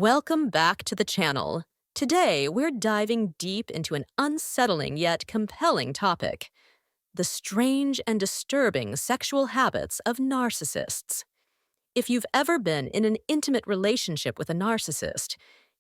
Welcome back to the channel. Today, we're diving deep into an unsettling yet compelling topic: the strange and disturbing sexual habits of narcissists. If you've ever been in an intimate relationship with a narcissist,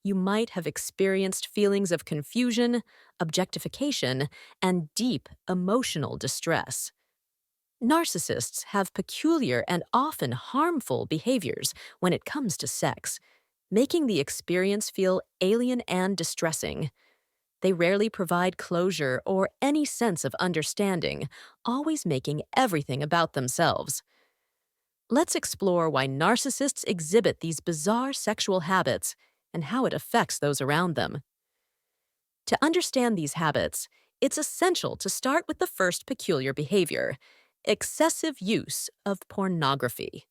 you might have experienced feelings of confusion, objectification, and deep emotional distress. Narcissists have peculiar and often harmful behaviors when it comes to sex, making the experience feel alien and distressing. They rarely provide closure or any sense of understanding, always making everything about themselves. Let's explore why narcissists exhibit these bizarre sexual habits and how it affects those around them. To understand these habits, it's essential to start with the first peculiar behavior: excessive use of pornography.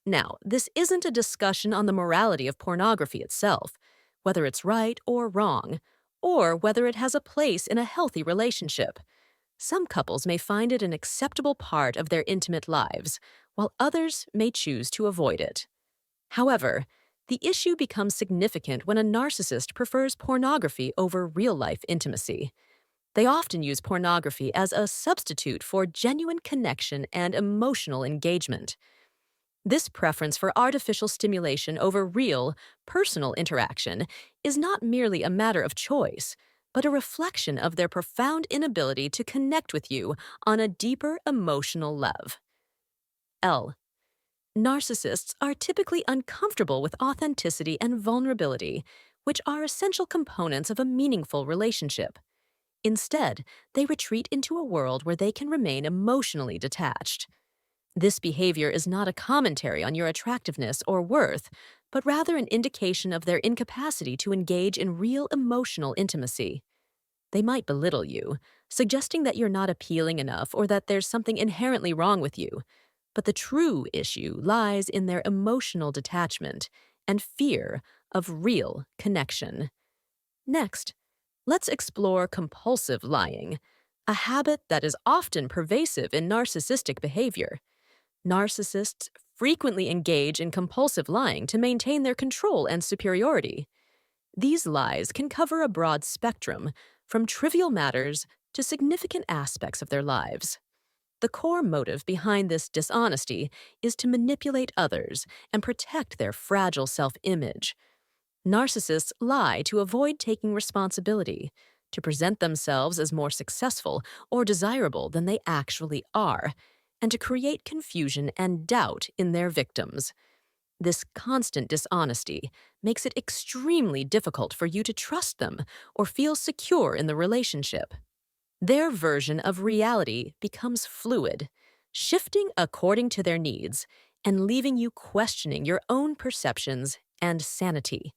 Now, this isn't a discussion on the morality of pornography itself, whether it's right or wrong, or whether it has a place in a healthy relationship. Some couples may find it an acceptable part of their intimate lives, while others may choose to avoid it. However, the issue becomes significant when a narcissist prefers pornography over real-life intimacy. They often use pornography as a substitute for genuine connection and emotional engagement. This preference for artificial stimulation over real, personal interaction is not merely a matter of choice, but a reflection of their profound inability to connect with you on a deeper emotional level. L. Narcissists are typically uncomfortable with authenticity and vulnerability, which are essential components of a meaningful relationship. Instead, they retreat into a world where they can remain emotionally detached. This behavior is not a commentary on your attractiveness or worth, but rather an indication of their incapacity to engage in real emotional intimacy. They might belittle you, suggesting that you're not appealing enough or that there's something inherently wrong with you. But the true issue lies in their emotional detachment and fear of real connection. Next, let's explore compulsive lying, a habit that is often pervasive in narcissistic behavior. Narcissists frequently engage in compulsive lying to maintain their control and superiority. These lies can cover a broad spectrum, from trivial matters to significant aspects of their lives. The core motive behind this dishonesty is to manipulate others and protect their fragile self-image. Narcissists lie to avoid taking responsibility, to present themselves as more successful or desirable than they actually are, and to create confusion and doubt in their victims. This constant dishonesty makes it extremely difficult for you to trust them or feel secure in the relationship. Their version of reality becomes fluid, shifting according to their needs and leaving you questioning your own perceptions and sanity.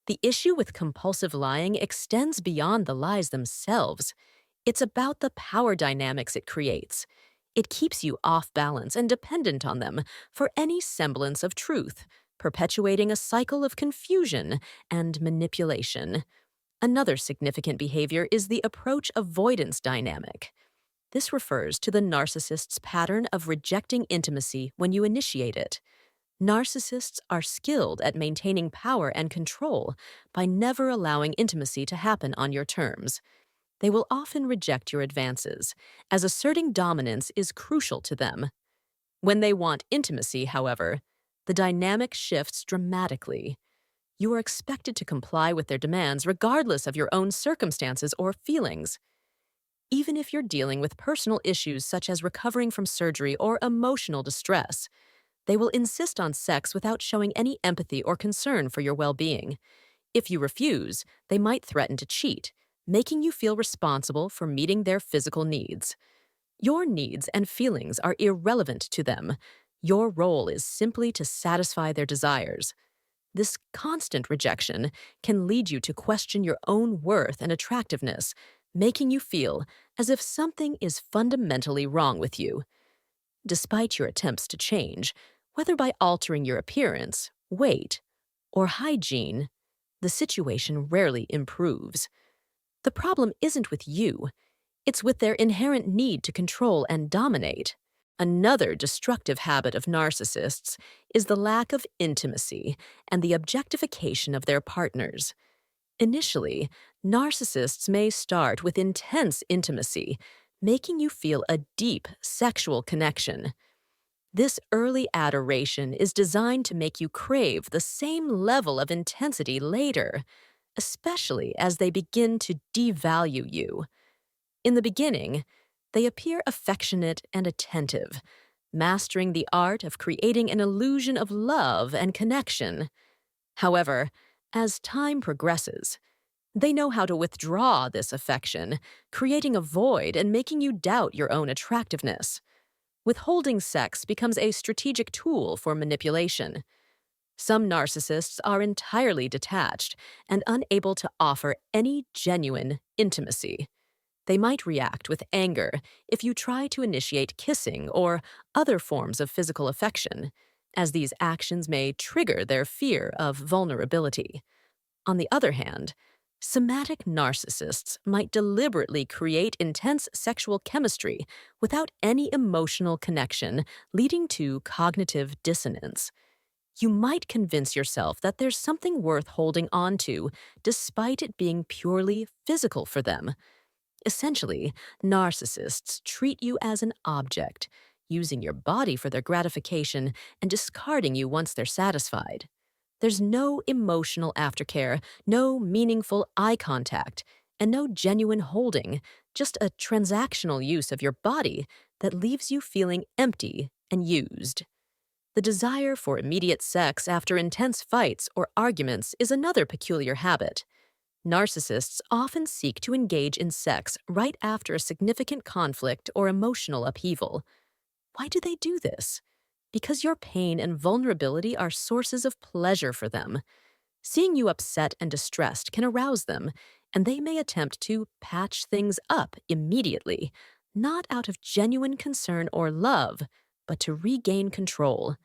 The issue with compulsive lying extends beyond the lies themselves. It's about the power dynamics it creates. It keeps you off balance and dependent on them for any semblance of truth, perpetuating a cycle of confusion and manipulation. Another significant behavior is the approach avoidance dynamic. This refers to the narcissist's pattern of rejecting intimacy when you initiate it. Narcissists are skilled at maintaining power and control by never allowing intimacy to happen on your terms. They will often reject your advances, as asserting dominance is crucial to them. When they want intimacy, however, the dynamic shifts dramatically. You are expected to comply with their demands regardless of your own circumstances or feelings. Even if you're dealing with personal issues such as recovering from surgery or emotional distress, they will insist on sex without showing any empathy or concern for your well-being. If you refuse, they might threaten to cheat, making you feel responsible for meeting their physical needs. Your needs and feelings are irrelevant to them. Your role is simply to satisfy their desires. This constant rejection can lead you to question your own worth and attractiveness, making you feel as if something is fundamentally wrong with you. Despite your attempts to change, whether by altering your appearance, weight, or hygiene, the situation rarely improves. The problem isn't with you, it's with their inherent need to control and dominate. Another destructive habit of narcissists is the lack of intimacy and the objectification of their partners. Initially, narcissists may start with intense intimacy, making you feel a deep sexual connection. This early adoration is designed to make you crave the same level of intensity later, especially as they begin to devalue you. In the beginning, they appear affectionate and attentive, mastering the art of creating an illusion of love and connection. However, as time progresses, they know how to withdraw this affection, creating a void and making you doubt your own attractiveness. Withholding sex becomes a strategic tool for manipulation. Some narcissists are entirely detached and unable to offer any genuine intimacy. They might react with anger if you try to initiate kissing or other forms of physical affection, as these actions may trigger their fear of vulnerability. On the other hand, somatic narcissists might deliberately create intense sexual chemistry without any emotional connection, leading to cognitive dissonance. You might convince yourself that there's something worth holding on to, despite it being purely physical for them. Essentially, narcissists treat you as an object, using your body for their gratification and discarding you once they're satisfied. There's no emotional aftercare, no meaningful eye contact, and no genuine holding, just a transactional use of your body that leaves you feeling empty and used. The desire for immediate sex after intense fights or arguments is another peculiar habit. Narcissists often seek to engage in sex right after a significant conflict or emotional upheaval. Why do they do this? Because your pain and vulnerability are sources of pleasure for them. Seeing you upset and distressed can arouse them, and they may attempt to patch things up immediately, not out of genuine concern or love, but to regain control.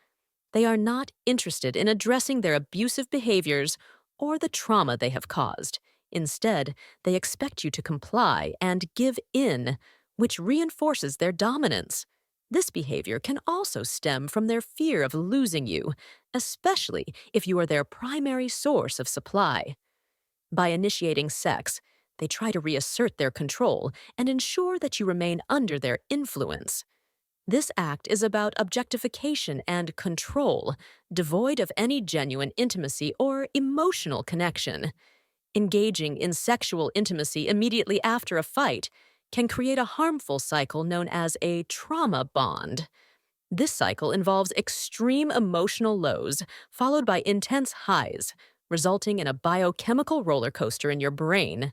They are not interested in addressing their abusive behaviors or the trauma they have caused. Instead, they expect you to comply and give in, which reinforces their dominance. This behavior can also stem from their fear of losing you, especially if you are their primary source of supply. By initiating sex, they try to reassert their control and ensure that you remain under their influence. This act is about objectification and control, devoid of any genuine intimacy or emotional connection. Engaging in sexual intimacy immediately after a fight can create a harmful cycle known as a trauma bond. This cycle involves extreme emotional lows followed by intense highs, resulting in a biochemical roller coaster in your brain.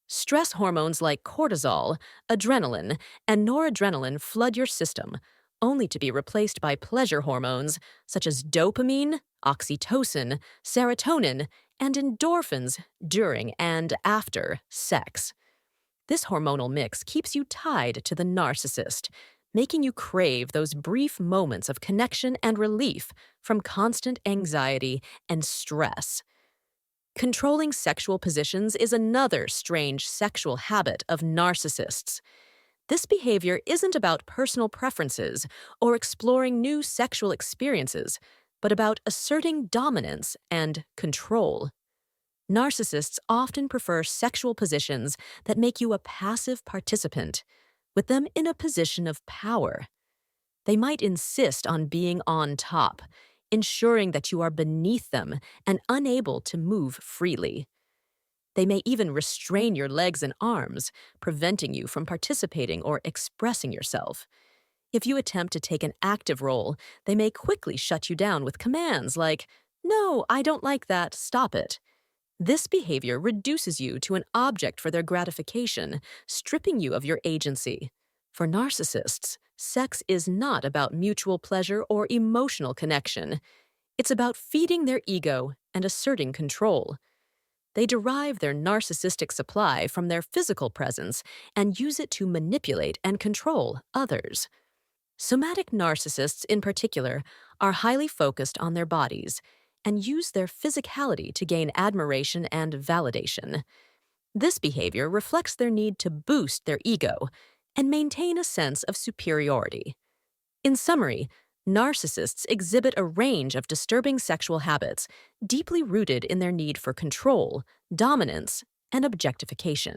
Stress hormones like cortisol, adrenaline, and noradrenaline flood your system, only to be replaced by pleasure hormones such as dopamine, oxytocin, serotonin, and endorphins during and after sex. This hormonal mix keeps you tied to the narcissist, making you crave those brief moments of connection and relief from constant anxiety and stress. Controlling sexual positions is another strange sexual habit of narcissists. This behavior isn't about personal preferences or exploring new sexual experiences, but about asserting dominance and control. Narcissists often prefer sexual positions that make you a passive participant, with them in a position of power. They might insist on being on top, ensuring that you are beneath them and unable to move freely. They may even restrain your legs and arms, preventing you from participating or expressing yourself. If you attempt to take an active role, they may quickly shut you down with commands like, "No, I don't like that, stop it." This behavior reduces you to an object for their gratification, stripping you of your agency. For narcissists, sex is not about mutual pleasure or emotional connection. It's about feeding their ego and asserting control. They derive their narcissistic supply from their physical presence and use it to manipulate and control others. Somatic narcissists, in particular, are highly focused on their bodies and use their physicality to gain admiration and validation. This behavior reflects their need to boost their ego and maintain a sense of superiority. In summary, narcissists exhibit a range of disturbing sexual habits deeply rooted in their need for control, dominance, and objectification.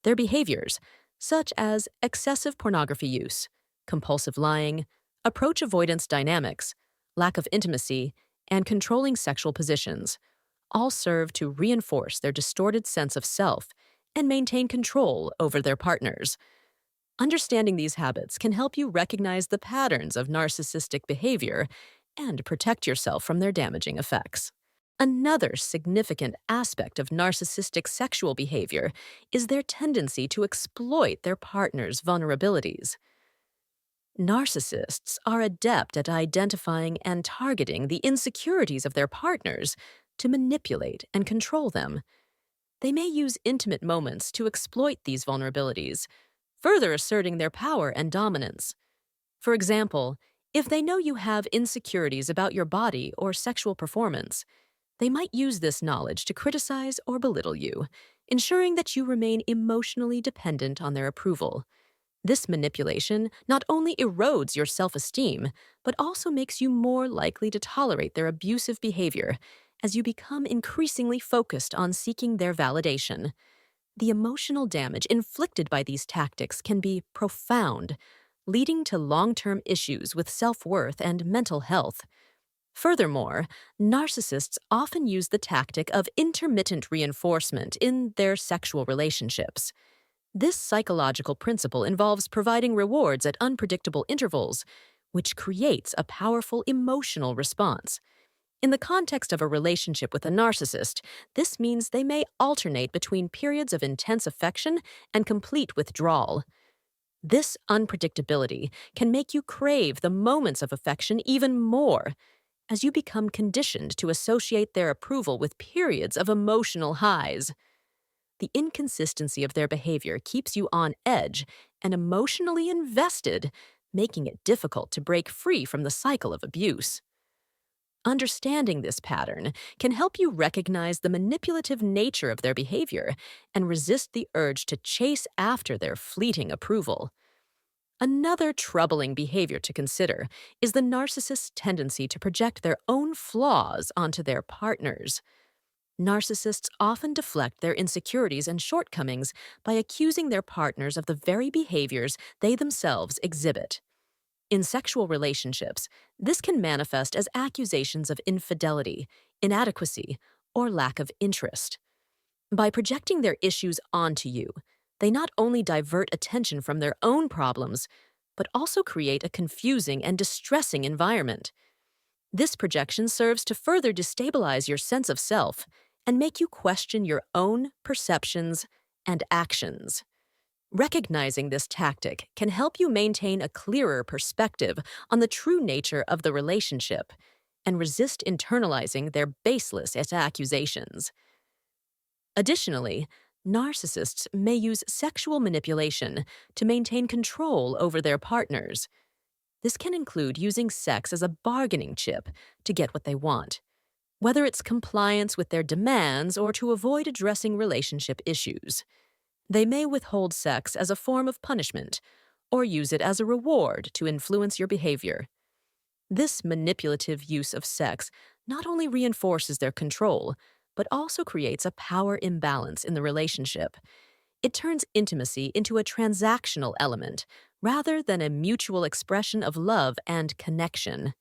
Their behaviors, such as excessive pornography use, compulsive lying, approach avoidance dynamics, lack of intimacy, and controlling sexual positions, all serve to reinforce their distorted sense of self and maintain control over their partners. Understanding these habits can help you recognize the patterns of narcissistic behavior and protect yourself from their damaging effects. Another significant aspect of narcissistic sexual behavior is their tendency to exploit their partner's vulnerabilities. Narcissists are adept at identifying and targeting the insecurities of their partners to manipulate and control them. They may use intimate moments to exploit these vulnerabilities, further asserting their power and dominance. For example, if they know you have insecurities about your body or sexual performance, they might use this knowledge to criticize or belittle you, ensuring that you remain emotionally dependent on their approval. This manipulation not only erodes your self-esteem, but also makes you more likely to tolerate their abusive behavior as you become increasingly focused on seeking their validation. The emotional damage inflicted by these tactics can be profound, leading to long-term issues with self-worth and mental health. Furthermore, narcissists often use the tactic of intermittent reinforcement in their sexual relationships. This psychological principle involves providing rewards at unpredictable intervals, which creates a powerful emotional response. In the context of a relationship with a narcissist, this means they may alternate between periods of intense affection and complete withdrawal. This unpredictability can make you crave the moments of affection even more, as you become conditioned to associate their approval with periods of emotional highs. The inconsistency of their behavior keeps you on edge and emotionally invested, making it difficult to break free from the cycle of abuse. Understanding this pattern can help you recognize the manipulative nature of their behavior and resist the urge to chase after their fleeting approval. Another troubling behavior to consider is the narcissist's tendency to project their own flaws onto their partners. Narcissists often deflect their insecurities and shortcomings by accusing their partners of the very behaviors they themselves exhibit. In sexual relationships, this can manifest as accusations of infidelity, inadequacy, or lack of interest. By projecting their issues onto you, they not only divert attention from their own problems, but also create a confusing and distressing environment. This projection serves to further destabilize your sense of self and make you question your own perceptions and actions. Recognizing this tactic can help you maintain a clearer perspective on the true nature of the relationship and resist internalizing their baseless accusations. Additionally, narcissists may use sexual manipulation to maintain control over their partners. This can include using sex as a bargaining chip to get what they want, whether it's compliance with their demands or to avoid addressing relationship issues. They may withhold sex as a form of punishment or use it as a reward to influence your behavior. This manipulative use of sex not only reinforces their control, but also creates a power imbalance in the relationship. It turns intimacy into a transactional element rather than a mutual expression of love and connection.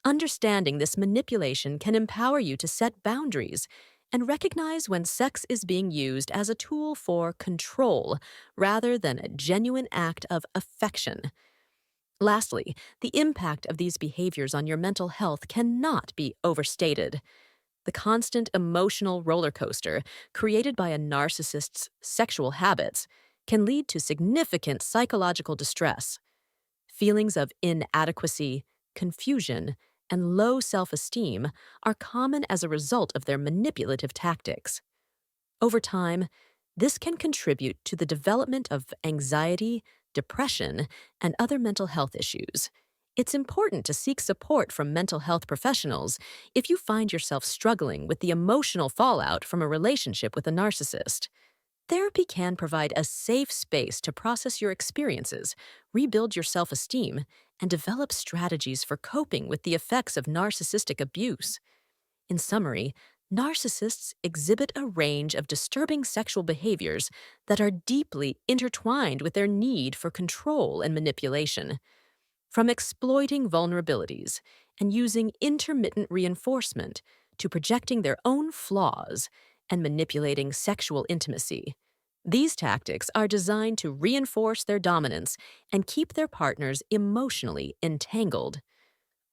Understanding this manipulation can empower you to set boundaries and recognize when sex is being used as a tool for control rather than a genuine act of affection. Lastly, the impact of these behaviors on your mental health cannot be overstated. The constant emotional roller coaster created by a narcissist's sexual habits can lead to significant psychological distress. Feelings of inadequacy, confusion, and low self-esteem are common as a result of their manipulative tactics. Over time, this can contribute to the development of anxiety, depression, and other mental health issues. It's important to seek support from mental health professionals if you find yourself struggling with the emotional fallout from a relationship with a narcissist. Therapy can provide a safe space to process your experiences, rebuild your self esteem, and develop strategies for coping with the effects of narcissistic abuse. In summary, narcissists exhibit a range of disturbing sexual behaviors that are deeply intertwined with their need for control and manipulation. From exploiting vulnerabilities and using intermittent reinforcement to projecting their own flaws and manipulating sexual intimacy. These tactics are designed to reinforce their dominance and keep their partners emotionally entangled.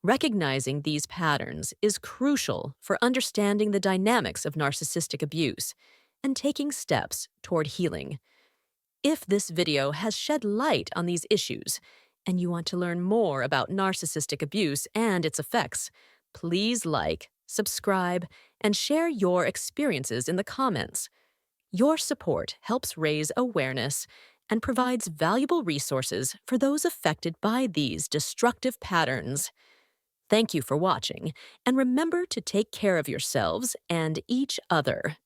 Recognizing these patterns is crucial for understanding the dynamics of narcissistic abuse and taking steps toward healing. If this video has shed light on these issues and you want to learn more about narcissistic abuse and its effects, please like, subscribe, and share your experiences in the comments. Your support helps raise awareness and provides valuable resources for those affected by these destructive patterns. Thank you for watching, and remember to take care of yourselves and each other.